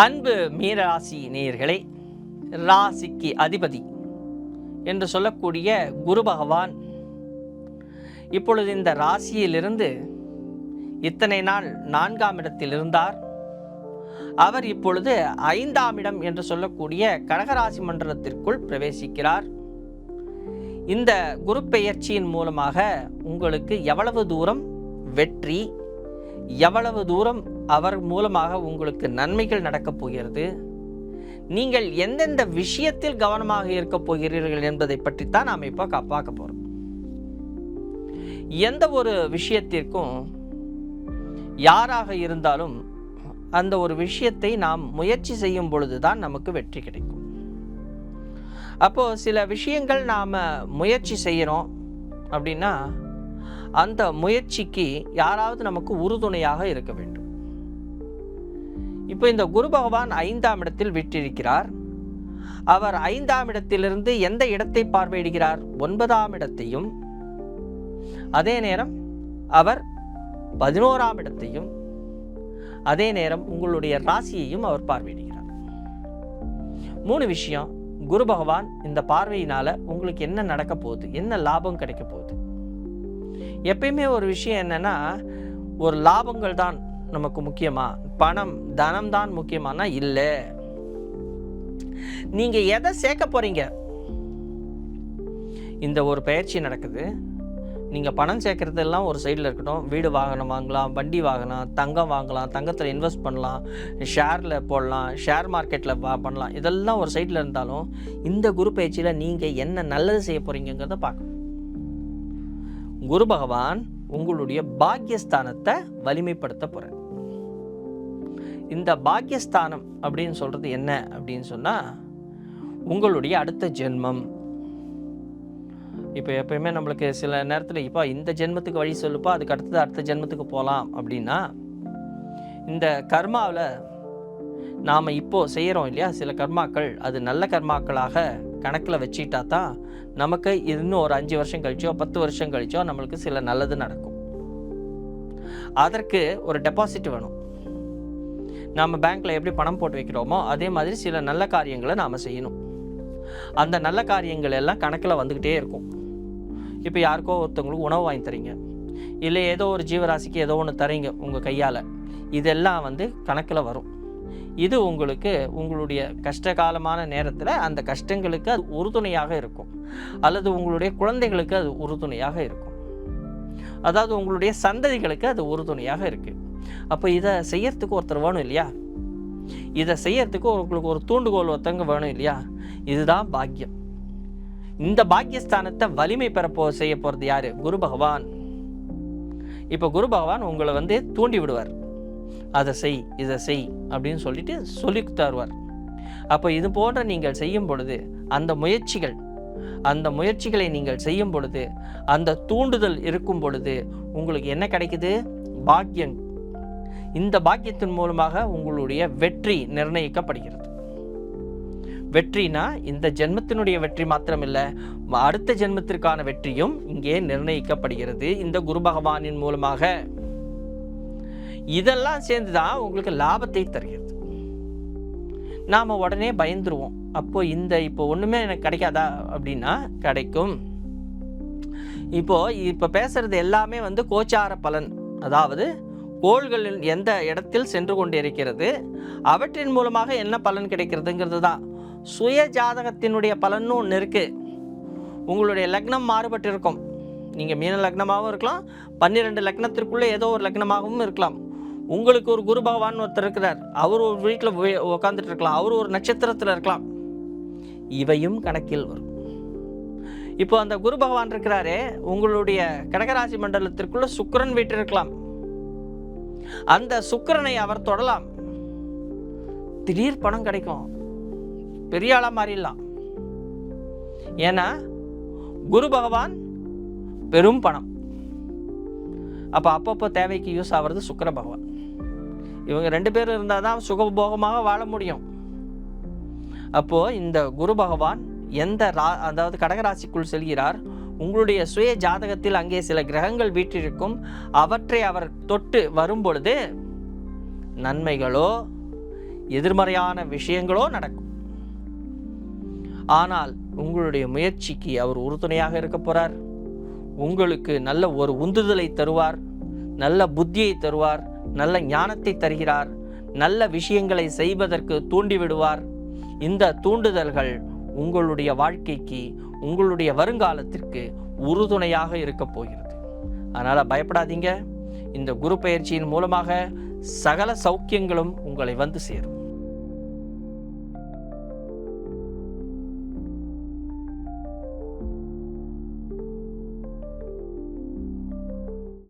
அன்பு மீனராசி நேயர்களே, ராசிக்கு அதிபதி என்று சொல்லக்கூடிய குரு பகவான் இப்பொழுது இந்த ராசியிலிருந்து இத்தனை நாள் 4ஆம் இடத்தில் இருந்தார். அவர் இப்பொழுது 5ஆம் இடம் என்று சொல்லக்கூடிய கடகராசி மண்டலத்திற்குள் பிரவேசிக்கிறார். இந்த குரு பெயர்ச்சியின் மூலமாக உங்களுக்கு எவ்வளவு தூரம் வெற்றி, எவ்வளவு தூரம் அவர் மூலமாக உங்களுக்கு நன்மைகள் நடக்கப் போகிறது, நீங்கள் எந்தெந்த விஷயத்தில் கவனமாக இருக்க போகிறீர்கள் என்பதை பற்றித்தான் நாம் இப்போ பார்க்க போகிறோம். எந்த ஒரு விஷயத்திற்கும் யாராக இருந்தாலும் அந்த ஒரு விஷயத்தை நாம் முயற்சி செய்யும் பொழுதுதான் நமக்கு வெற்றி கிடைக்கும். அப்போ சில விஷயங்கள் நாம் முயற்சி செய்கிறோம் அப்படின்னா அந்த முயற்சிக்கு யாராவது நமக்கு உறுதுணையாக இருக்க வேண்டும். இப்போ இந்த குரு பகவான் 5ஆம் இடத்தில் விட்டிருக்கிறார். அவர் 5ஆம் இடத்திலிருந்து எந்த இடத்தை பார்வையிடுகிறார்? 9ஆம் இடத்தையும், அதே நேரம் அவர் 11ஆம் இடத்தையும், அதே நேரம் உங்களுடைய ராசியையும் அவர் பார்வையிடுகிறார். 3 விஷயம். குரு பகவான் இந்த பார்வையினால உங்களுக்கு என்ன நடக்க போகுது, என்ன லாபம் கிடைக்க போகுது. எப்பயுமே ஒரு விஷயம் என்னன்னா, ஒரு லாபங்கள் தான் நமக்கு முக்கியமா, பணம் தனம் தான் முக்கியமானா இல்லை. நீங்க எதை சேர்க்க போறீங்க? இந்த ஒரு பயிற்சி நடக்குது, நீங்க பணம் சேர்க்கறதெல்லாம் ஒரு சைடில் இருக்கட்டும். வீடு வாகனம் வாங்கலாம், வண்டி வாங்கலாம், தங்கம் வாங்கலாம், தங்கத்தில் இன்வெஸ்ட் பண்ணலாம், ஷேரில் போடலாம், ஷேர் மார்க்கெட்டில் பண்ணலாம். இதெல்லாம் ஒரு சைடில் இருந்தாலும் இந்த குரு பயிற்சியில் நீங்கள் என்ன நல்லது செய்ய போகிறீங்கிறத பார்க்கணும். குரு பகவான் உங்களுடைய பாக்கியஸ்தானத்தை வலிமைப்படுத்த போகிறார். இந்த பாக்கியஸ்தானம் அப்படின்னு சொல்கிறது என்ன அப்படின்னு சொன்னால், உங்களுடைய அடுத்த ஜென்மம். இப்போ எப்பயுமே நம்மளுக்கு சில நேரத்தில் இப்போ இந்த ஜென்மத்துக்கு வழி சொல்லுப்பா, அதுக்கு அடுத்தது அடுத்த ஜென்மத்துக்கு போகலாம் அப்படின்னா, இந்த கர்மாவில் நாம் இப்போது செய்கிறோம் இல்லையா, சில கர்மாக்கள் அது நல்ல கர்மாக்களாக கணக்கில் வச்சுக்கிட்டா தான் நமக்கு இன்னும் ஒரு 5 வருஷம் கழிச்சோ 10 வருஷம் கழிச்சோ நம்மளுக்கு சில நல்லது நடக்கும். அதற்கு ஒரு டெபாசிட் வேணும். நாம் பேங்க்கில் எப்படி பணம் போட்டு வைக்கிறோமோ அதே மாதிரி சில நல்ல காரியங்களை நாம் செய்யணும். அந்த நல்ல காரியங்கள் எல்லாம் கணக்கில் வந்துக்கிட்டே இருக்கும். இப்போ யாருக்கோ ஒருத்தவங்களுக்கு உணவு வாங்கி தரீங்க, இல்லை ஏதோ ஒரு ஜீவராசிக்கு ஏதோ ஒன்று தரீங்க உங்கள் கையால், இதெல்லாம் கணக்கில் வரும். இது உங்களுக்கு உங்களுடைய கஷ்டகாலமான நேரத்தில் அந்த கஷ்டங்களுக்கு அது உறுதுணையாக இருக்கும், அல்லது உங்களுடைய குழந்தைகளுக்கு அது உறுதுணையாக இருக்கும், அதாவது உங்களுடைய சந்ததிகளுக்கு அது உறுதுணையாக இருக்குது. அப்போ இதை செய்யறதுக்கு ஒருத்தர் வேணும் இல்லையா, இதை செய்யறதுக்கு உங்களுக்கு ஒரு தூண்டுகோல் ஒருத்தங்க வேணும் இல்லையா. இதுதான் பாக்கியம். இந்த பாக்கியஸ்தானத்தை வலிமை செய்ய போகிறது யாரு? குரு பகவான். இப்போ குரு பகவான் உங்களை தூண்டி விடுவார். அதை செய், இதை செய் அப்படின்னு சொல்லிட்டு சொல்லி தருவார். அப்போ இது போன்ற நீங்கள் செய்யும் பொழுது அந்த முயற்சிகளை நீங்கள் செய்யும் பொழுது, அந்த தூண்டுதல் இருக்கும் பொழுது உங்களுக்கு என்ன கிடைக்குது? பாக்கியம். இந்த பாக்கியத்தின் மூலமாக உங்களுடைய வெற்றி நிர்ணயிக்கப்படுகிறது. வெற்றினா இந்த ஜென்மத்தினுடைய வெற்றி மாத்திரமில்லை, அடுத்த ஜென்மத்திற்கான வெற்றியும் இங்கே நிர்ணயிக்கப்படுகிறது இந்த குரு பகவானின் மூலமாக. இதெல்லாம் சேர்ந்துதான் உங்களுக்கு லாபத்தை தருகிறது. நாம உடனே பயந்துருவோம். அப்போ இப்போ ஒண்ணுமே எனக்கு கிடைக்காதா அப்படின்னா கிடைக்கும். இப்போ பேசுறது எல்லாமே கோச்சார பலன், அதாவது கோள்களில் எந்த இடத்தில் சென்று கொண்டிருக்கிறது, அவற்றின் மூலமாக என்ன பலன் கிடைக்கிறதுங்கிறது தான். சுய ஜாதகத்தினுடைய பலன்னு ஒன்று இருக்கு. உங்களுடைய லக்னம் மாறுபட்டு இருக்கும். நீங்கள் மீன லக்னமாகவும் இருக்கலாம், 12 லக்னத்திற்குள்ளே ஏதோ ஒரு லக்னமாகவும் இருக்கலாம். உங்களுக்கு ஒரு குரு பகவான் ஒருத்தர் இருக்கிறார், அவர் ஒரு வீட்டில் உட்காந்துட்டு இருக்கலாம், அவர் ஒரு நட்சத்திரத்தில் இருக்கலாம். இவையும் கணக்கில் வரும். இப்போ அந்த குரு பகவான் இருக்கிறாரே, உங்களுடைய கடகராசி மண்டலத்திற்குள்ள சுக்கிரன் வீட்டு இருக்கலாம். அந்த சுக்கிரனை அவர் தொடலாம், திடீர் பணம் கிடைக்கும், பெரிய ஆளா மாறிடலாம். ஏன்னா குரு பகவான் பெரும் பணம். அப்பப்போ தேவைக்கு யூஸ் ஆகிறது சுக்கிர பகவான். இவங்க 2 பேரும் இருந்தால் தான் சுகபோகமாக வாழ முடியும். அப்போ இந்த குரு பகவான் அதாவது கடகராசிக்குள் செல்கிறார். உங்களுடைய சுய ஜாதகத்தில் அங்கே சில கிரகங்கள் வீற்றிருக்கும். அவற்றை அவர் தொட்டு வரும் பொழுது நன்மைகளோ எதிர்மறையான விஷயங்களோ நடக்கும். ஆனால் உங்களுடைய முயற்சிக்கு அவர் உறுதுணையாக இருக்க போறார். உங்களுக்கு நல்ல ஒரு உந்துதலை தருவார், நல்ல புத்தியை தருவார், நல்ல ஞானத்தை தருகிறார், நல்ல விஷயங்களை செய்வதற்கு தூண்டிவிடுவார். இந்த தூண்டுதல்கள் உங்களுடைய வாழ்க்கைக்கு, உங்களுடைய வருங்காலத்திற்கு உறுதுணையாக இருக்க போகிறது. அதனால் பயப்படாதீங்க. இந்த குரு பயிற்சியின் மூலமாக சகல சௌக்கியங்களும் உங்களை வந்து சேரும்.